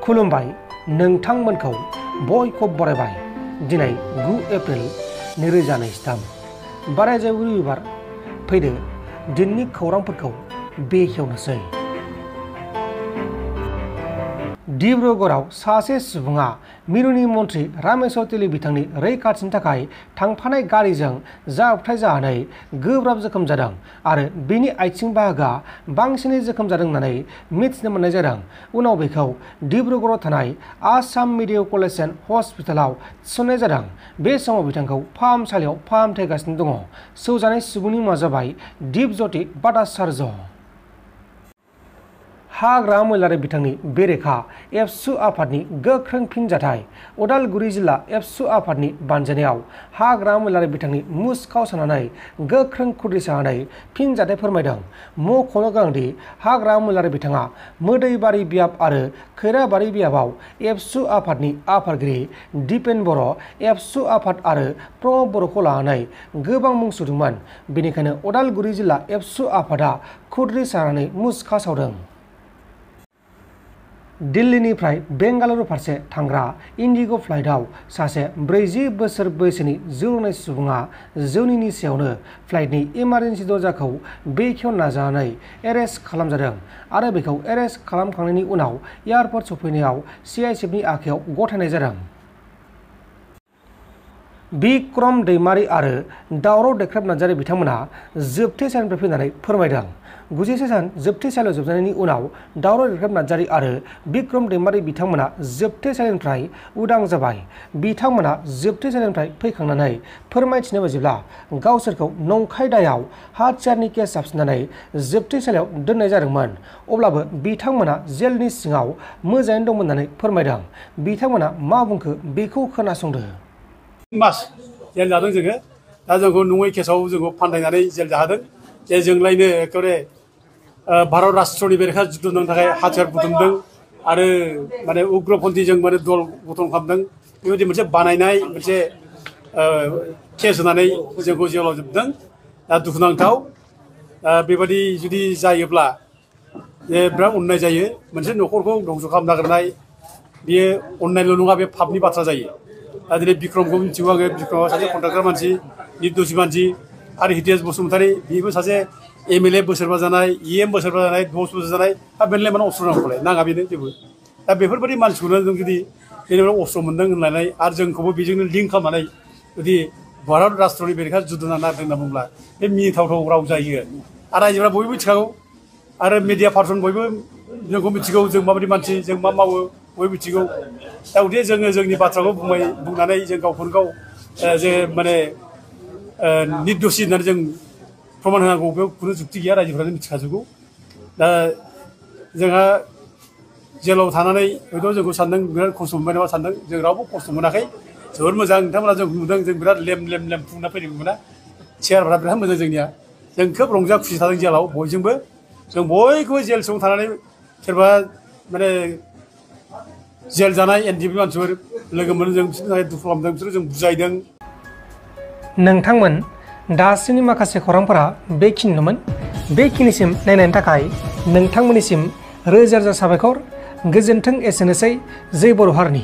खुलुमबाय नोंथांमोनखौ बयखौबो बरायबाय दिनै 9 एप्रिल 2023 बाराय रबिबार फैदो दिननि खौरांफोरखौ बेखेवनोसै। डिब्रुगड़आव सासे सुबुङा मिरुनि मन्थ्रि रामेश्वर तेली बिथांनि रैखाथिनि थाखाय थांफानाय गारिजों जाब्रबथाय जानानै गोब्राब जोखोम जादों आरो बिनि आथिं बाहागोआ बांसिनै जोखोम जादों होननानै मिथिनो मोननाय जादों। उनाव बेखौ डिब्रुगड़आव थानाय आसाम मेडिकेल कलेज एन्ड हस्पिटालाव थिसननाय जादों। बे समाव बिथांखौ फाहामसालियाव फाहामथाय होगासिनो दङ। सौजानाय सुबुंनि मुङा जाबाय दिपज्योति भट्टाचार्य। हाग्रा महिलारि बिथांनि बेरेखा एबसु आफादनि गोख्रों फिनजाथाय। उदालगुरि जिल्ला एबसु आफादनि बानजायनायाव हाग्रा महिलारि बिथांनि मुसखाव साननानै गोख्रों खुद्रिसा होनानै फिनजाथाय फोरमायदों। मख'नो गोनांदि हाग्रा महिलारि बिथाङा मोदैबारि बियाब आरो खैराबारि बियाबाव एबसु आफादनि आफादगिरि दिपेन बर', एबसु आफाद आरो प्रमद बर'खौ लानानै गोबां मुं सुदोंमोन। बेनिखायनो उदालगुरि जिल्ला एबसु आफादा खुद्रिसा होनानै मुसखा सावदों। दिल्लीनिफ्राय बेंगालुरु फारसे थांग्रा इन्डिग' फ्लाइटआव सासे 40 बोसोर बैसोनि जौ लोंनाय सुबुङा जौनिनि सायावनो फ्लाइटनि इमारजेन्सि दरजाखौ बेखेवनो नाजानानै एरेस्ट खालामजादों आरो बेखौ एरेस्ट खालामखांनायनि उनाव एयारपर्ट सफैनायाव CISFनि आखायाव गथायनाय जादों। बिक्रम दैमारी आरो दावराव देख्रेब नार्जारी बिथांमोना जोबथेसालिनिफ्राय फैनानै फोरमायदों। 91 सान जोबथेसालियाव जोबनायनि उनाव दावराव देख्रेब नार्जारी आरो बिक्रम दैमारी बिथांमोना जोबथेसालिनिफ्राय उदां जाबाय। बिथांमोना जोबथेसालिनिफ्राय फैखांनानै फोरमायथिनाय बायदिब्ला गावसोरखौ नंखाय दायाव हाथियारनि केस जाबसिननानै जोबथेसालियाव दोननाय जादोंमोन। अब्लाबो बिथांमोना जेलनि सिङाव मोजाङैनो दंमोन होननानै फोरमायदों। बिथांमोना मा बुंखो बेखौ खोनासंदो। मास जेल जादों जोङो। दा जोंखौ नङै केसाव जोंखौ फान्दायनानै जेल जादों। जे जोंलायनो एखेबारे भारत राष्ट्रनि बेरेखा जुद्ध नांनो थाखाय हाथियार बुथुमदों आरो माने उग्रपन्थीजों माने दल गठन खालामदों। बेबायदि मोनसे बानायनाय मोनसे केस होनानै जोंखौ जेलाव जोबदों। दा दुखुनांथाव। बेबायदि जुदि जायोब्ला जे बिराद अननाय जायो। मोनसे न'खरखौ धंस' खालामनो नागिरनाय बेयो अननायल' नङा, बे पापनि बाथ्रा जायो। दा दिनै बिक्रमखौ मिथिगौ आङो। बिक्रमआ सासे कन्ट्राक्टर मानसि, निर्दोषि मानसि। आरो हितेश बसुमतारी बेबो सासे MLA बोसोरबा जानाय, EM बोसोरबा जानाय, 10 बोसोर जानाय। दा बेनोलाय मानो अस्त्र नांगौलाय? नाङा बेनो जेबो। दा बेफोरबायदि मानसिखौनो जों जुदि जेनेबा अस्त्र मोन्दों होननानै आरो जोंखौबो बेजोंनो लिंक खालामनानै जुदि भारत राष्ट्रनि बेरेखा जुद्ध नांनो नागिरदों होनना बुंब्ला बे मिनिथावथाव राव जायो। आरो रायजोफ्रा बयबो मिथिखागौ आरो मिडिया पार्सन बयबो जोंखौ मिथिगौ। जों माबायदि मानसि, जों मा मावो बयबो मिथिगौ। दा गथिखे जोङो जोंनि बाथ्राखौ बुंनानै जों गावखौनो गाव जे माने निर्दोषि होननानै जों प्रमान होनांगौ बेयाव खुनु जुक्ति गैया। रायजोफ्रानो मिथिखाजोबगौ। दा जोंहा जेलाव थानानै हयथ' जोंखौ सानदों बिराद खस्थ' मोनबाय नामा सानदों। जों रावबो खस्थ' मोनाखै। जोबोद मोजां। नोंथांमोना जोंखौ नुदों। जों बिराद लेम फुंना फैदों मोना। चेयारफ्रा बिराद मोजां जोंनिया। जों खोब रंजा खुसि थादों जेलाव बयजोंबो। जों बयखौबो जेल सिङाव थानानै सोरबा माने जेल जानाय NDP मानसिफोर लोगो मोनो। जों बिसोरनि थाखाय दुखु खालामदों। बिसोरखौ जों बुजायदों। नोंथांमोन दासिमनि माखासे खौरांफोरा बेखिनिनोमोन। बेखिनिसिम नायनायनि थाखाय नोंथांमोननिसिम रोजा रोजा साबायखर। गोजोन्थों। एसेनोसै। जै बर' हारिनि।